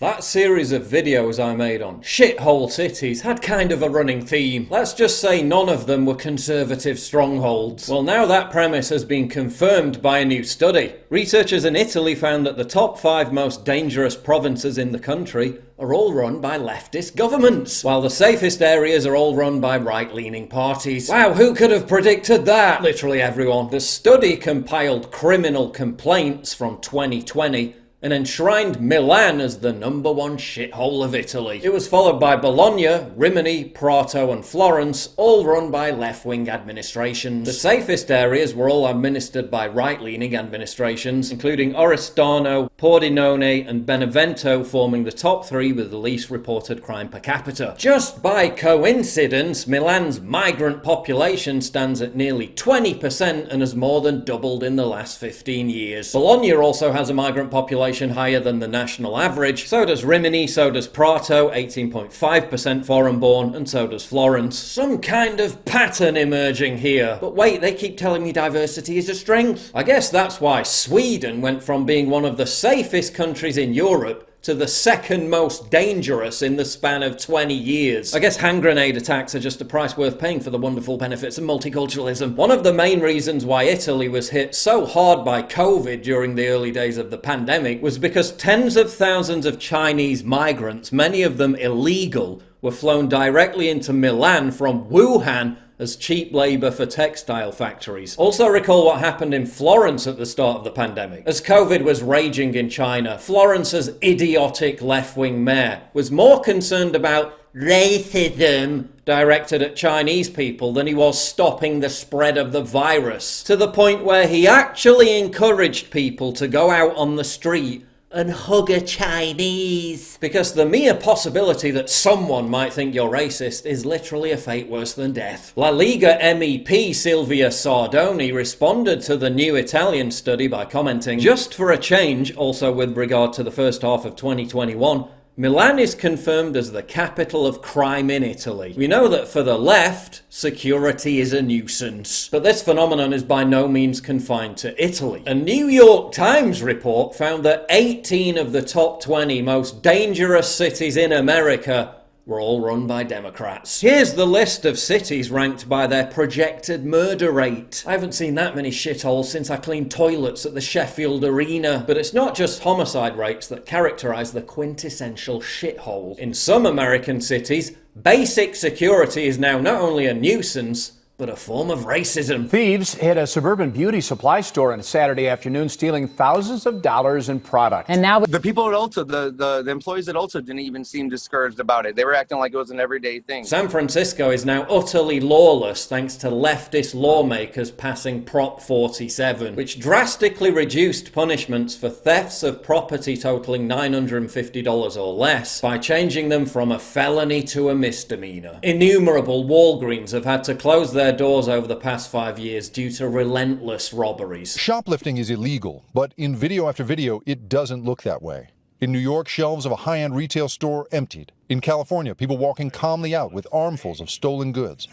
That series of videos I made on shithole cities had kind of a running theme. Let's just say none of them were conservative strongholds. Well, now that premise has been confirmed by a new study. Researchers in Italy found that the top 5 most dangerous provinces in the country are all run by leftist governments, while the safest areas are all run by right-leaning parties. Wow, who could have predicted that? Literally everyone. The study compiled criminal complaints from 2020 and enshrined Milan as the #1 shithole of Italy. It was followed by Bologna, Rimini, Prato and Florence, all run by left-wing administrations. The safest areas were all administered by right-leaning administrations, including Oristano, Pordenone and Benevento forming the top 3 with the least reported crime per capita. Just by coincidence, Milan's migrant population stands at nearly 20% and has more than doubled in the last 15 years. Bologna also has a migrant population higher than the national average, so does Rimini, so does Prato, 18.5% foreign-born, and so does Florence. Some kind of pattern emerging here. But wait, they keep telling me diversity is a strength. I guess that's why Sweden went from being one of the safest countries in Europe to the 2nd most dangerous in the span of 20 years. I guess hand grenade attacks are just a price worth paying for the wonderful benefits of multiculturalism. One of the main reasons why Italy was hit so hard by COVID during the early days of the pandemic was because tens of thousands of Chinese migrants, many of them illegal, were flown directly into Milan from Wuhan as cheap labour for textile factories. Also recall what happened in Florence at the start of the pandemic. As COVID was raging in China, Florence's idiotic left-wing mayor was more concerned about racism directed at Chinese people than he was stopping the spread of the virus, to the point where he actually encouraged people to go out on the street and hug a Chinese. Because the mere possibility that someone might think you're racist is literally a fate worse than death. La Liga MEP Silvia Sardoni responded to the new Italian study by commenting, "Just for a change, also with regard to the first half of 2021, Milan is confirmed as the capital of crime in Italy. We know that for the left, security is a nuisance. But this phenomenon is by no means confined to Italy. A New York Times report found that 18 of the top 20 most dangerous cities in America were all run by Democrats. Here's the list of cities ranked by their projected murder rate. I haven't seen that many shitholes since I cleaned toilets at the Sheffield Arena. But it's not just homicide rates that characterize the quintessential shithole. In some American cities, basic security is now not only a nuisance, but a form of racism. Thieves hit a suburban beauty supply store on Saturday afternoon, stealing thousands of dollars in product. And now the people at Ulta, the employees at Ulta didn't even seem discouraged about it. They were acting like it was an everyday thing. San Francisco is now utterly lawless thanks to leftist lawmakers passing Prop 47, which drastically reduced punishments for thefts of property totaling $950 or less by changing them from a felony to a misdemeanor. Innumerable Walgreens have had to close their doors over the past 5 years due to relentless robberies. Shoplifting is illegal, but in video after video, it doesn't look that way. In New York, shelves of a high-end retail store emptied. In California, people walking calmly out with armfuls of stolen goods.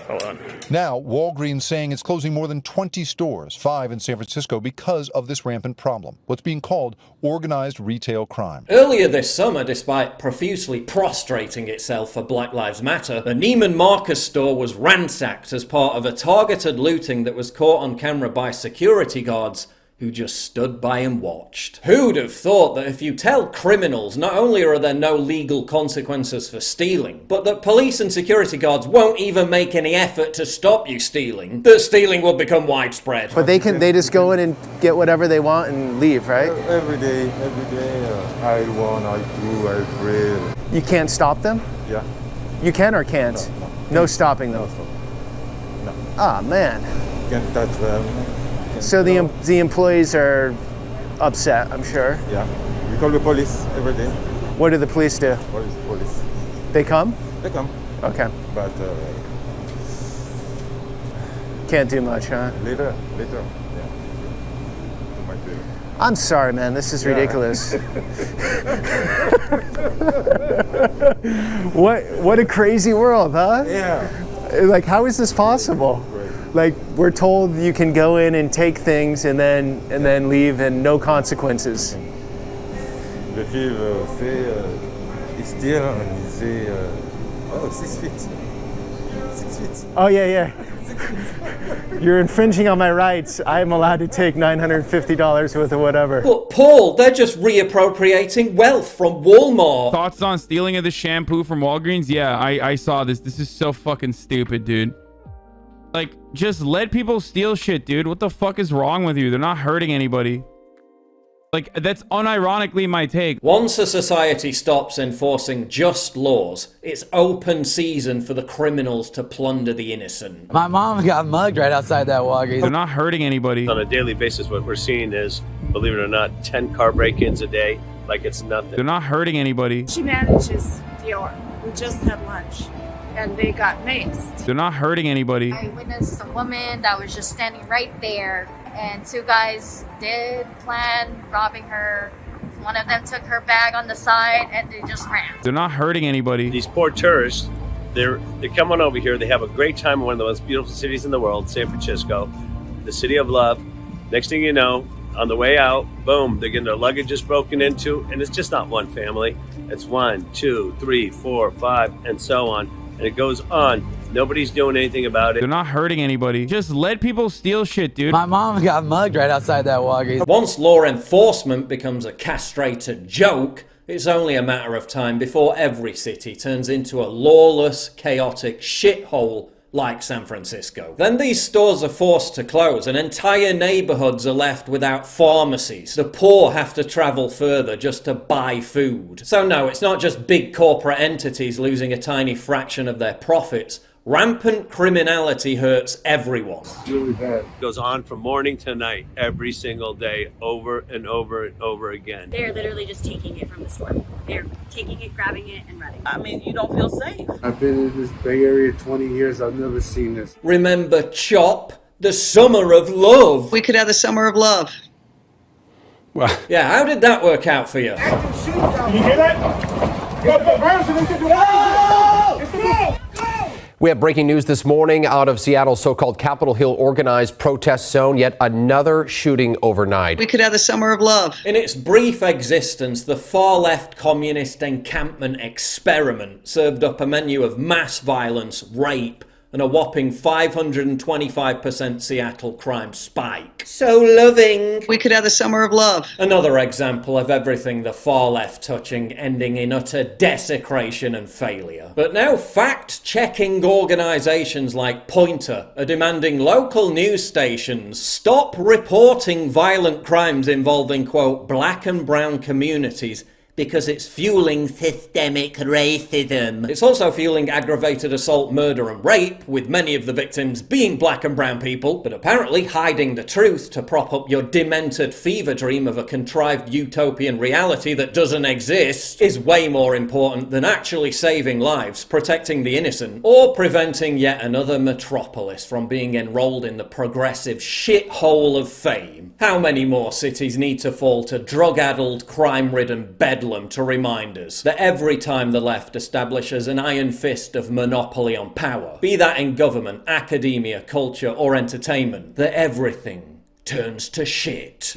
Hold on. Now, Walgreens saying it's closing more than 20 stores, 5 in San Francisco, because of this rampant problem, what's being called organized retail crime. Earlier this summer, despite profusely prostrating itself for Black Lives Matter, the Neiman Marcus store was ransacked as part of a targeted looting that was caught on camera by security guards who just stood by and watched. Who'd have thought that if you tell criminals not only are there no legal consequences for stealing, but that police and security guards won't even make any effort to stop you stealing, that stealing will become widespread. But they just go in and get whatever they want and leave, right? Every day, I want, I do, I pray. You can't stop them? Yeah. You can or can't? No stopping them? No. Ah, man. Can't touch them. So the employees are upset, I'm sure. Yeah. We call the police every day. What do the police do? Police. They come? They come. Okay. But can't do much, huh? Later. Yeah. I'm sorry, man. This is ridiculous. What a crazy world, huh? Yeah. Like, how is this possible? Like, we're told you can go in and take things and then leave and no consequences. Le film, c'est style, c'est 6 feet. 6 feet. Oh, yeah. You're infringing on my rights. I'm allowed to take $950 worth of whatever. But Paul, they're just reappropriating wealth from Walmart. Thoughts on stealing of the shampoo from Walgreens? Yeah, I saw this. This is so fucking stupid, dude. Like, just let people steal shit, dude. What the fuck is wrong with you? They're not hurting anybody. Like, that's unironically my take. Once a society stops enforcing just laws, it's open season for the criminals to plunder the innocent. My mom got mugged right outside that Walgreens. They're not hurting anybody. On a daily basis, what we're seeing is, believe it or not, 10 car break-ins a day, like it's nothing. They're not hurting anybody. She manages Dior. We just had lunch, and they got maced. They're not hurting anybody. I witnessed a woman that was just standing right there, and two guys did plan robbing her. One of them took her bag on the side, and they just ran. They're not hurting anybody. These poor tourists, they're coming over here. They have a great time in one of the most beautiful cities in the world, San Francisco, the city of love. Next thing you know, on the way out, boom, they're getting their luggage just broken into, and it's just not one family. It's 1, 2, 3, 4, 5, and so on. And it goes on. Nobody's doing anything about it. They're not hurting anybody. Just let people steal shit, dude. My mom got mugged right outside that Walgreens. Once law enforcement becomes a castrated joke, it's only a matter of time before every city turns into a lawless, chaotic shithole like San Francisco. Then these stores are forced to close and entire neighborhoods are left without pharmacies. The poor have to travel further just to buy food. So no, it's not just big corporate entities losing a tiny fraction of their profits. Rampant criminality hurts everyone. Really bad. It goes on from morning to night, every single day, over and over and over again. They're literally just taking it from the store. They're taking it, grabbing it, and running. I mean, you don't feel safe. I've been in this Bay Area 20 years. I've never seen this. Remember CHOP? The Summer of Love. We could have the summer of love. Well, yeah, how did that work out for you? You hear that? You got the version. We have breaking news this morning out of Seattle's so-called Capitol Hill organized protest zone. Yet another shooting overnight. We could have the summer of love. In its brief existence, the far-left communist encampment experiment served up a menu of mass violence, rape, and a whopping 525% Seattle crime spike. So loving. We could have the summer of love. Another example of everything the far left touching, ending in utter desecration and failure. But now fact-checking organizations like Pointer are demanding local news stations stop reporting violent crimes involving, quote, black and brown communities because it's fueling systemic racism. It's also fueling aggravated assault, murder and rape, with many of the victims being black and brown people, but apparently hiding the truth to prop up your demented fever dream of a contrived utopian reality that doesn't exist is way more important than actually saving lives, protecting the innocent, or preventing yet another metropolis from being enrolled in the progressive shithole of fame. How many more cities need to fall to drug-addled, crime-ridden bedlam to remind us that every time the left establishes an iron fist of monopoly on power, be that in government, academia, culture, or entertainment, that everything turns to shit.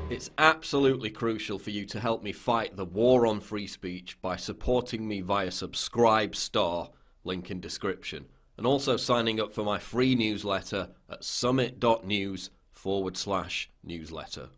It's absolutely crucial for you to help me fight the war on free speech by supporting me via Subscribe Star, link in description, and also signing up for my free newsletter at summit.news/newsletter.